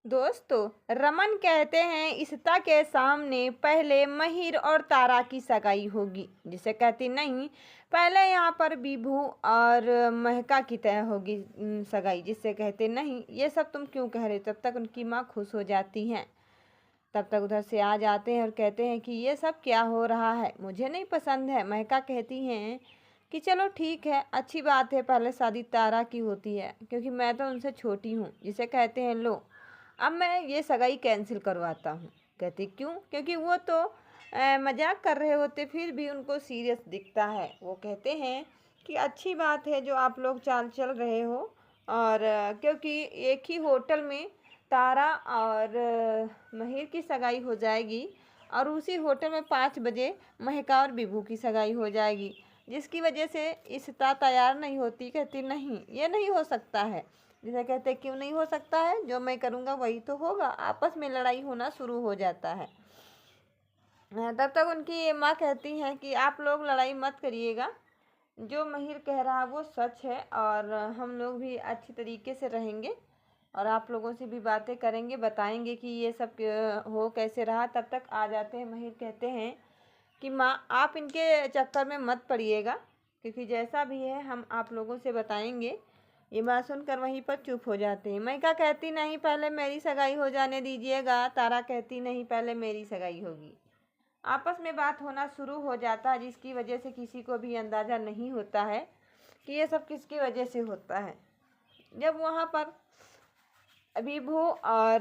दोस्तों, रमन कहते हैं इशिता के सामने पहले महिर और तारा की सगाई होगी, जिसे कहती नहीं पहले यहाँ पर विभू और महका की तय होगी सगाई, जिससे कहते नहीं ये सब तुम क्यों कह रहे हो। तब तक उनकी माँ खुश हो जाती हैं। तब तक उधर से आ जाते हैं और कहते हैं कि ये सब क्या हो रहा है, मुझे नहीं पसंद है। महका कहती हैं कि चलो ठीक है, अच्छी बात है, पहले शादी तारा की होती है क्योंकि मैं तो उनसे छोटी हूँ। जिसे कहते हैं लो अब मैं ये सगाई कैंसिल करवाता हूँ। कहती क्यों? क्योंकि वो तो मजाक कर रहे होते फिर भी उनको सीरियस दिखता है। वो कहते हैं कि अच्छी बात है जो आप लोग चाल चल रहे हो, और क्योंकि एक ही होटल में तारा और महिर की सगाई हो जाएगी और उसी होटल में 5 बजे महका और विभू की सगाई हो जाएगी, जिसकी वजह से इशिता तैयार नहीं होती। कहती नहीं ये नहीं हो सकता है। जिसे कहते क्यों नहीं हो सकता है, जो मैं करूँगा वही तो होगा। आपस में लड़ाई होना शुरू हो जाता है। तब तक उनकी माँ कहती हैं कि आप लोग लड़ाई मत करिएगा, जो महिर कह रहा है वो सच है और हम लोग भी अच्छी तरीके से रहेंगे और आप लोगों से भी बातें करेंगे, बताएंगे कि ये सब हो कैसे रहा। तब तक आ जाते हैं। महिर कहते हैं कि माँ आप इनके चक्कर में मत पड़िएगा, क्योंकि जैसा भी है हम आप लोगों से बताएंगे। ये बात सुनकर वहीं पर चुप हो जाते हैं। मैका कहती नहीं पहले मेरी सगाई हो जाने दीजिएगा। तारा कहती नहीं पहले मेरी सगाई होगी। आपस में बात होना शुरू हो जाता है, जिसकी वजह से किसी को भी अंदाज़ा नहीं होता है कि ये सब किसकी वजह से होता है। जब वहाँ पर विभू और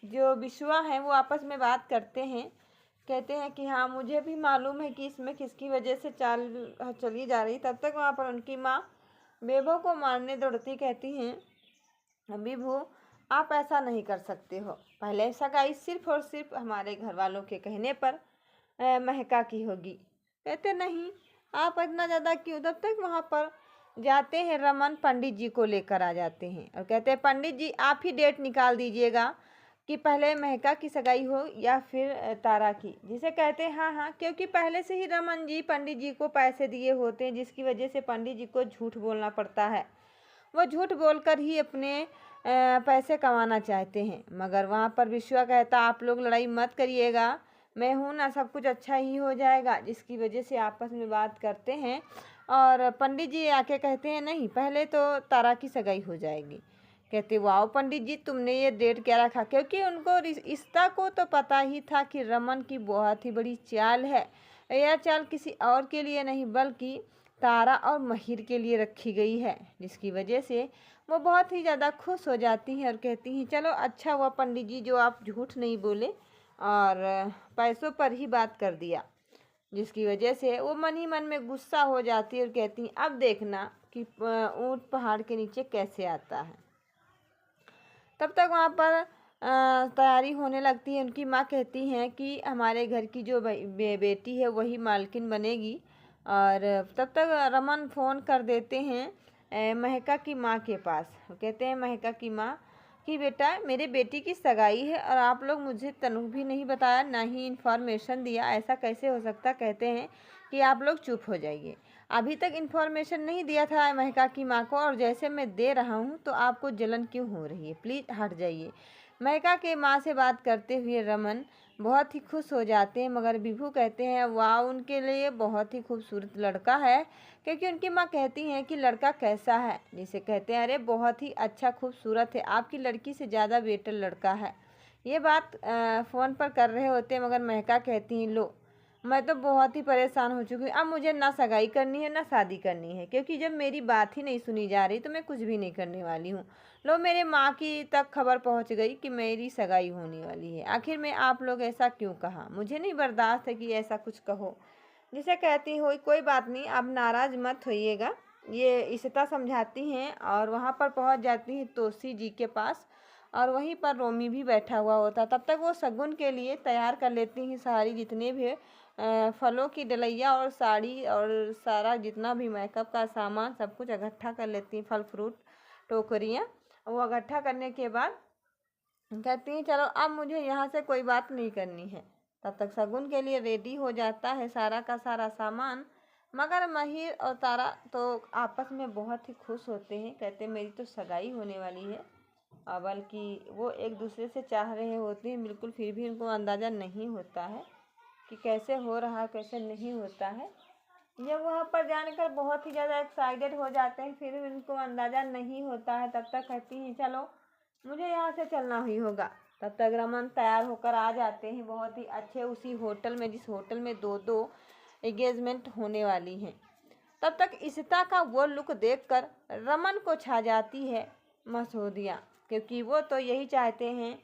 जो विश्वा हैं वो आपस में बात करते हैं, कहते हैं कि हाँ मुझे भी मालूम है कि इसमें किसकी वजह से चाल चली जा रही। तब तक वहाँ पर उनकी माँ बेबो को मारने दौड़ती। कहती हैं विभू आप ऐसा नहीं कर सकते हो, पहले सगाई सिर्फ और सिर्फ हमारे घर वालों के कहने पर महका की होगी। कहते नहीं आप इतना ज़्यादा क्यों। तब तक वहाँ पर जाते हैं रमन पंडित जी को लेकर आ जाते हैं और कहते हैं पंडित जी आप ही डेट निकाल दीजिएगा कि पहले महका की सगाई हो या फिर तारा की। जिसे कहते हैं हाँ हाँ, क्योंकि पहले से ही रमन जी पंडित जी को पैसे दिए होते हैं, जिसकी वजह से पंडित जी को झूठ बोलना पड़ता है। वो झूठ बोलकर ही अपने पैसे कमाना चाहते हैं। मगर वहाँ पर विश्वा कहता आप लोग लड़ाई मत करिएगा, मैं हूँ ना, सब कुछ अच्छा ही हो जाएगा। जिसकी वजह से आपस में बात करते हैं और पंडित जी आके कहते हैं नहीं पहले तो तारा की सगाई हो जाएगी। कहते वाह पंडित जी तुमने ये डेट क्या रखा, क्योंकि उनको रिश्ता को तो पता ही था कि रमन की बहुत ही बड़ी चाल है। यह चाल किसी और के लिए नहीं बल्कि तारा और महिर के लिए रखी गई है, जिसकी वजह से वो बहुत ही ज़्यादा खुश हो जाती हैं और कहती हैं चलो अच्छा हुआ पंडित जी जो आप झूठ नहीं बोले और पैसों पर ही बात कर दिया। जिसकी वजह से वो मन ही मन में गुस्सा हो जाती है और कहती हैं अब देखना कि ऊँट पहाड़ के नीचे कैसे आता है। तब तक वहाँ पर तैयारी होने लगती है। उनकी माँ कहती हैं कि हमारे घर की जो बेटी है वही मालकिन बनेगी। और तब तक रमन फ़ोन कर देते हैं महका की माँ के पास। कहते हैं महका की माँ कि बेटा मेरे बेटी की सगाई है और आप लोग मुझे तनु भी नहीं बताया, ना ही इन्फॉर्मेशन दिया, ऐसा कैसे हो सकता। कहते हैं कि आप लोग चुप हो जाइए, अभी तक इन्फॉर्मेशन नहीं दिया था महका की माँ को, और जैसे मैं दे रहा हूँ तो आपको जलन क्यों हो रही है, प्लीज़ हट जाइए। महका के माँ से बात करते हुए रमन बहुत ही खुश हो जाते हैं। मगर विभू कहते हैं वाह उनके लिए बहुत ही खूबसूरत लड़का है, क्योंकि उनकी माँ कहती हैं कि लड़का कैसा है। जिसे कहते हैं अरे बहुत ही अच्छा खूबसूरत है, आपकी लड़की से ज़्यादा बेटर लड़का है। ये बात फ़ोन पर कर रहे होते हैं, मगर महका कहती हैं लो मैं तो बहुत ही परेशान हो चुकी हूँ, अब मुझे ना सगाई करनी है ना शादी करनी है, क्योंकि जब मेरी बात ही नहीं सुनी जा रही तो मैं कुछ भी नहीं करने वाली हूँ। लो मेरे माँ की तक खबर पहुँच गई कि मेरी सगाई होने वाली है, आखिर में आप लोग ऐसा क्यों कहा, मुझे नहीं बर्दाश्त है कि ऐसा कुछ कहो। जिसे कहती हो कोई बात नहीं आप नाराज़ मत होइएगा, ये इशिता समझाती हैं और वहाँ पर पहुँच जाती हैं तोसी जी के पास, और वहीं पर रोमी भी बैठा हुआ होता। तब तक वो शगुन के लिए तैयार कर लेती हैं सारी जितने भी फलों की डलैया और साड़ी और सारा जितना भी मेकअप का सामान सब कुछ इकट्ठा कर लेती हैं, फल फ्रूट टोकरियाँ। वो इकट्ठा करने के बाद कहती हैं चलो अब मुझे यहाँ से कोई बात नहीं करनी है। तब तक शगुन के लिए रेडी हो जाता है सारा का सारा सामान। मगर महिर और तारा तो आपस में बहुत ही खुश होते हैं, कहते मेरी तो सगाई होने वाली है बल्कि वो एक दूसरे से चाह रहे होते हैं बिल्कुल, फिर भी उनको अंदाज़ा नहीं होता है कि कैसे हो रहा है कैसे नहीं होता है। जब वहाँ पर जानकर बहुत ही ज़्यादा एक्साइटेड हो जाते हैं, फिर भी उनको अंदाज़ा नहीं होता है। तब तक कहती हैं चलो मुझे यहाँ से चलना ही होगा। तब तक रमन तैयार होकर आ जाते हैं बहुत ही अच्छे उसी होटल में, जिस होटल में दो एंगेजमेंट होने वाली हैं। तब तक इशिता का वो लुक देखकर रमन को छा जाती है मसौदिया, क्योंकि वो तो यही चाहते हैं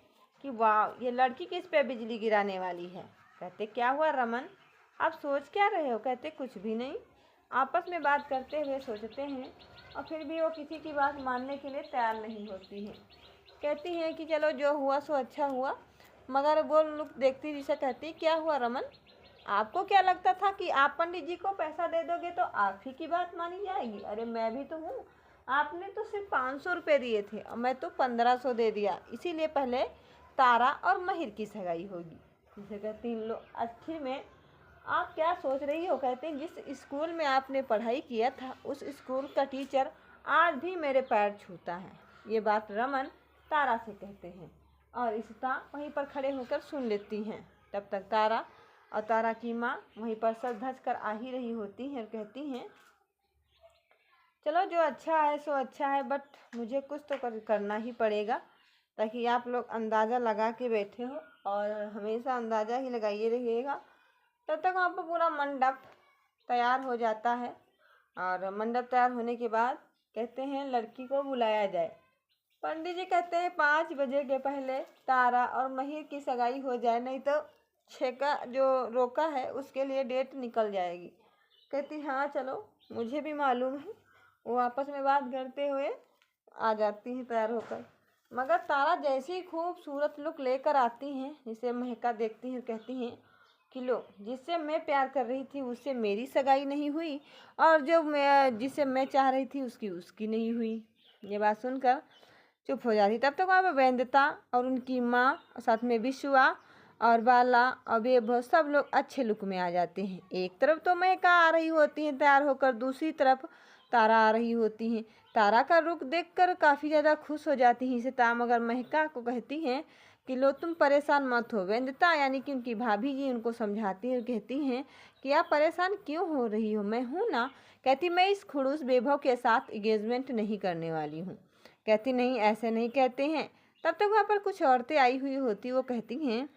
कि वाह ये लड़की किस पे बिजली गिराने वाली है। कहते क्या हुआ रमन, आप सोच क्या रहे हो। कहते कुछ भी नहीं। आपस में बात करते हुए सोचते हैं और फिर भी वो किसी की बात मानने के लिए तैयार नहीं होती है। कहती हैं कि चलो जो हुआ सो अच्छा हुआ, मगर वो लुक देखती जिसे कहती क्या हुआ रमन, आपको क्या लगता था कि आप पंडित जी को पैसा दे दोगे तो आप ही की बात मानी जाएगी। अरे मैं भी तो हूँ, आपने तो सिर्फ 500 रुपये दिए थे और मैं तो 1500 दे दिया, इसीलिए पहले तारा और महिर की सगाई होगी। जिसे कहती इन लोग आखिर में आप क्या सोच रही हो। कहते हैं जिस स्कूल में आपने पढ़ाई किया था उस स्कूल का टीचर आज भी मेरे पैर छूता है। ये बात रमन तारा से कहते हैं और इशिता वहीं पर खड़े होकर सुन लेती हैं। तब तक तारा और तारा की माँ वहीं पर सज धज कर आ ही रही होती हैं और कहती हैं चलो जो अच्छा है सो अच्छा है, बट मुझे कुछ तो करना ही पड़ेगा, ताकि आप लोग अंदाज़ा लगा के बैठे हो और हमेशा अंदाज़ा ही लगाइए रहिएगा। तब तक वहाँ पर पूरा मंडप तैयार हो जाता है और मंडप तैयार होने के बाद कहते हैं लड़की को बुलाया जाए। पंडित जी कहते हैं 5 बजे के पहले तारा और महिर की सगाई हो जाए, नहीं तो छेका जो रोका है उसके लिए डेट निकल जाएगी। कहती हाँ चलो मुझे भी मालूम है। वो आपस में बात करते हुए आ जाती हैं तैयार होकर, मगर तारा जैसी ही खूबसूरत लुक लेकर आती हैं जिसे महका देखती हैं, कहती हैं कि लो जिससे मैं प्यार कर रही थी उससे मेरी सगाई नहीं हुई और जो मैं जिसे मैं चाह रही थी उसकी नहीं हुई। ये बात सुनकर चुप हो जाती। तब तक वहाँ पर वेंदता और उनकी माँ और साथ में विश्वा और बाला और बेबो सब लोग अच्छे लुक में आ जाते हैं। एक तरफ तो महका आ रही होती हैं तैयार होकर, दूसरी तरफ तारा आ रही होती हैं। तारा का रुख देखकर काफ़ी ज़्यादा खुश हो जाती हैं इशिता, मगर महका को कहती हैं कि लो तुम परेशान मत हो। वेंदता यानी कि उनकी भाभी जी उनको समझाती हैं और कहती हैं कि आप परेशान क्यों हो रही हो, मैं हूँ ना। कहती मैं इस खड़ूस बेबो के साथ एंगेजमेंट नहीं करने वाली हूँ। कहती नहीं ऐसे नहीं कहते हैं। तब तक वहाँ पर कुछ औरतें आई हुई होती, वो कहती हैं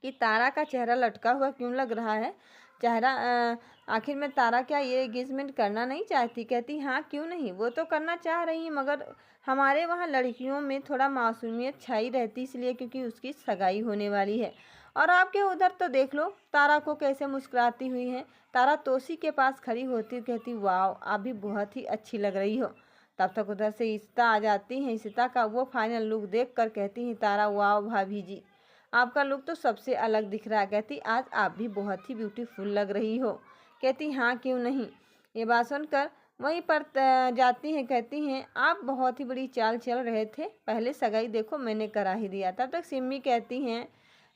कि तारा का चेहरा लटका हुआ क्यों लग रहा है, चेहरा आखिर में तारा क्या ये एंगेजमेंट करना नहीं चाहती। कहती हाँ क्यों नहीं, वो तो करना चाह रही है, मगर हमारे वहाँ लड़कियों में थोड़ा मासूमियत छाई रहती, इसलिए क्योंकि उसकी सगाई होने वाली है। और आपके उधर तो देख लो तारा को कैसे मुस्कुराती हुई है। तारा तोसी के पास खड़ी होती कहती वाह आप भी बहुत ही अच्छी लग रही हो। तब तक उधर से इशिता आ जाती हैं। इशिता का वो फाइनल लुक देख कर कहती हैं तारा वाह भाभी जी आपका लुक तो सबसे अलग दिख रहा है। कहती आज आप भी बहुत ही ब्यूटीफुल लग रही हो। कहती हाँ क्यों नहीं। ये बात सुनकर वहीं पर जाती हैं, कहती हैं आप बहुत ही बड़ी चाल चल रहे थे, पहले सगाई देखो मैंने करा ही दिया। तब तक सिम्मी कहती हैं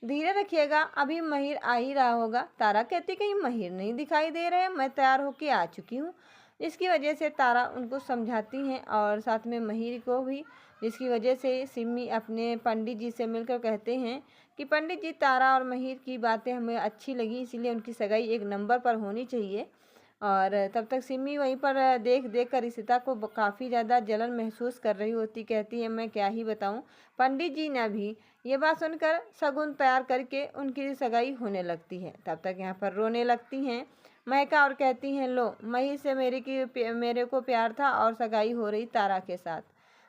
धीरे रखिएगा अभी महिर आ ही रहा होगा। तारा कहती कहीं महिर नहीं दिखाई दे रहे, मैं तैयार होके आ चुकी हूँ। जिसकी वजह से तारा उनको समझाती हैं और साथ में महिर को भी, जिसकी वजह से सिम्मी अपने पंडित जी से मिलकर कहते हैं कि पंडित जी तारा और महिर की बातें हमें अच्छी लगी, इसीलिए उनकी सगाई एक नंबर पर होनी चाहिए। और तब तक सिम्मी वहीं पर देख देख कर इशिता को काफ़ी ज़्यादा जलन महसूस कर रही होती। कहती है मैं क्या ही बताऊं, पंडित जी ने भी। ये बात सुनकर शगुन तैयार करके उनकी सगाई होने लगती है। तब तक यहाँ पर रोने लगती हैं महका और कहती हैं लो महिर से मेरे को प्यार था और सगाई हो रही तारा के साथ।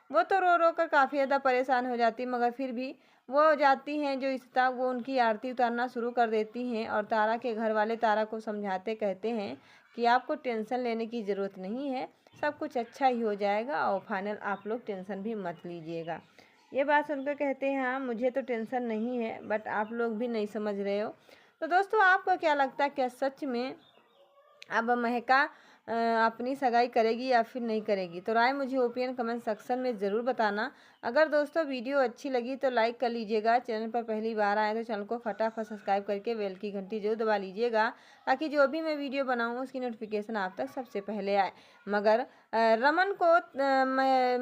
वो तो रो रो कर काफ़ी ज़्यादा परेशान हो जाती, मगर फिर भी वो जाती हैं जो इशिता वो उनकी आरती उतारना शुरू कर देती हैं और तारा के घर वाले तारा को समझाते कहते हैं कि आपको टेंशन लेने की ज़रूरत नहीं है, सब कुछ अच्छा ही हो जाएगा और फाइनल आप लोग टेंशन भी मत लीजिएगा। ये बात सुनकर कहते हैं हाँ मुझे तो टेंशन नहीं है, बट आप लोग भी नहीं समझ रहे हो। तो दोस्तों आपको क्या लगता है, क्या सच में अब महका अपनी सगाई करेगी या फिर नहीं करेगी। तो राय मुझे ओपिनियन कमेंट सेक्शन में ज़रूर बताना। अगर दोस्तों वीडियो अच्छी लगी तो लाइक कर लीजिएगा। चैनल पर पहली बार आए तो चैनल को फटाफट सब्सक्राइब करके बेल की घंटी जरूर दबा लीजिएगा, ताकि जो भी मैं वीडियो बनाऊँ उसकी नोटिफिकेशन आप तक सबसे पहले आए। मगर रमन को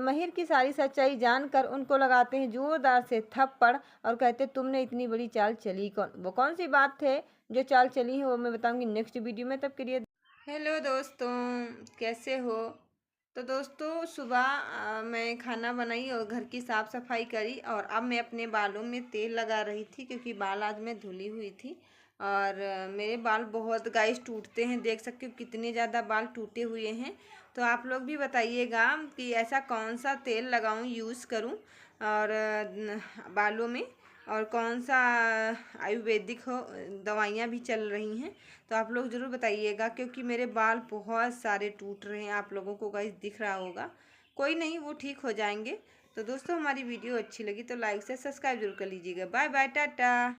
महिर की सारी सच्चाई जानकर उनको लगाते हैं जोरदार से थप्पड़ और कहते तुमने इतनी बड़ी चाल चली कौन। वो कौन सी बात थे जो चाल चली है वो मैं बताऊंगी नेक्स्ट वीडियो में। तब के लिए हेलो दोस्तों, कैसे हो। तो दोस्तों सुबह मैं खाना बनाई और घर की साफ़ सफाई करी और अब मैं अपने बालों में तेल लगा रही थी, क्योंकि बाल आज मैं धुली हुई थी। और मेरे बाल बहुत गाइस टूटते हैं, देख सकते हो कितने ज़्यादा बाल टूटे हुए हैं। तो आप लोग भी बताइएगा कि ऐसा कौन सा तेल लगाऊं, यूज़ करूं और बालों में, और कौन सा आयुर्वेदिक हो, दवाइयाँ भी चल रही हैं। तो आप लोग ज़रूर बताइएगा, क्योंकि मेरे बाल बहुत सारे टूट रहे हैं। आप लोगों को गाइस दिख रहा होगा, कोई नहीं, वो ठीक हो जाएंगे। तो दोस्तों हमारी वीडियो अच्छी लगी तो लाइक से सब्सक्राइब जरूर कर लीजिएगा। Bye bye, Tata.